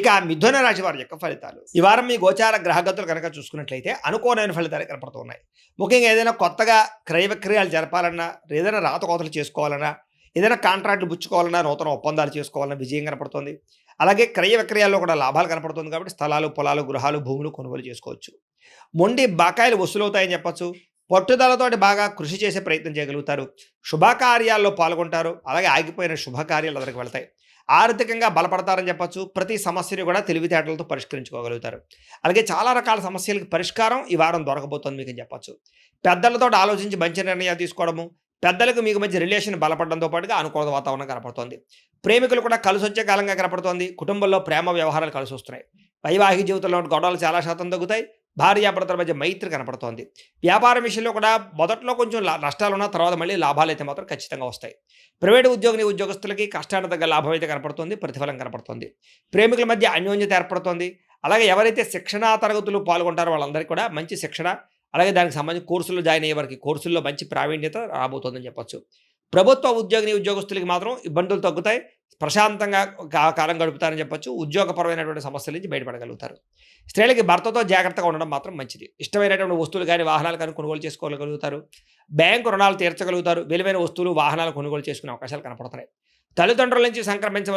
ఇక మిథున రాశి వారి యొక్క ఫలితాలు ఈ వారం మీ గోచార గ్రహగతులు కనుక చూసుకున్నట్లయితే అనుకోనైన ఫలితాలు కనపడుతున్నాయి. ముఖ్యంగా ఏదైనా కొత్తగా క్రయ విక్రయాలు జరపాలన్నా, ఏదైనా రాతకోతలు చేసుకోవాలన్నా, ఏదైనా కాంట్రాక్ట్లు పుచ్చుకోవాలన్నా, నూతన ఒప్పందాలు చేసుకోవాలన్నా విజయం కనపడుతుంది. అలాగే క్రయ విక్రయాల్లో కూడా లాభాలు కనపడుతుంది కాబట్టి స్థలాలు, పొలాలు, గృహాలు, భూములు కొనుగోలు చేసుకోవచ్చు. మొండి బకాయిలు వసూలవుతాయని చెప్పొచ్చు. పట్టుదలతోటి బాగా కృషి చేసే ప్రయత్నం చేయగలుగుతారు. శుభకార్యాల్లో పాల్గొంటారు. అలాగే ఆగిపోయిన శుభకార్యాలు అందరికి వెళ్తాయి. ఆర్థికంగా బలపడతారని చెప్పొచ్చు. ప్రతి సమస్యని కూడా తెలివితేటలతో పరిష్కరించుకోగలుగుతారు. అలాగే చాలా రకాల సమస్యలకు పరిష్కారం ఈ వారం దొరకబోతోంది మీకని చెప్పొచ్చు. పెద్దలతో ఆలోచించి మంచి నిర్ణయాలు తీసుకోవడము, పెద్దలకు మీకు మధ్య రిలేషన్ బలపడడంతో పాటుగా అనుకూల వాతావరణం కనపడుతోంది. ప్రేమికులు కూడా కలిసొచ్చే కాలంగా కనపడుతోంది. కుటుంబంలో ప్రేమ వ్యవహారాలు కలిసొస్తున్నాయి. వైవాహిక జీవితంలో గొడవలు చాలా శాతం తగ్గుతాయి. భార్యాభర్తల మధ్య మైత్రి కనపడుతోంది. వ్యాపారం విషయంలో కూడా మొదట్లో కొంచెం నష్టాలున్నా తర్వాత మళ్ళీ లాభాలైతే మాత్రం ఖచ్చితంగా వస్తాయి. ప్రైవేటు ఉద్యోగస్తులకి కష్టానికి తగ్గ లాభం అయితే కనపడుతుంది. ప్రతిఫలం కనపడుతుంది. ప్రేమికుల మధ్య అన్యోన్యత ఏర్పడుతోంది. అలాగే ఎవరైతే శిక్షణా తరగతులు పాల్గొంటారో వాళ్ళందరికీ కూడా మంచి శిక్షణ, అలాగే దానికి సంబంధించి కోర్సుల్లో జాయిన్ అయ్యే వారికి కోర్సుల్లో మంచి ప్రావీణ్యత రాబోతోందని చెప్పొచ్చు. ప్రభుత్వ ఉద్యోగస్తులకి మాత్రం ఇబ్బందులు తగ్గుతాయి. ప్రశాంతంగా కాలం గడుపుతారని చెప్పొచ్చు. ఉద్యోగపరమైనటువంటి సమస్యల నుంచి బయటపడగలుగుతారు. స్త్రీలకి భర్తతో జాగ్రత్తగా ఉండడం మాత్రం మంచిది. ఇష్టమైనటువంటి వస్తువులు కానీ, వాహనాలు కానీ కొనుగోలు చేసుకోగలుగుతారు. బ్యాంకు రుణాలు తీర్చగలుగుతారు. విలువైన వస్తువులు, వాహనాలు కొనుగోలు చేసుకునే అవకాశాలు కనపడుతున్నాయి. తల్లిదండ్రుల నుంచి సంక్రమించ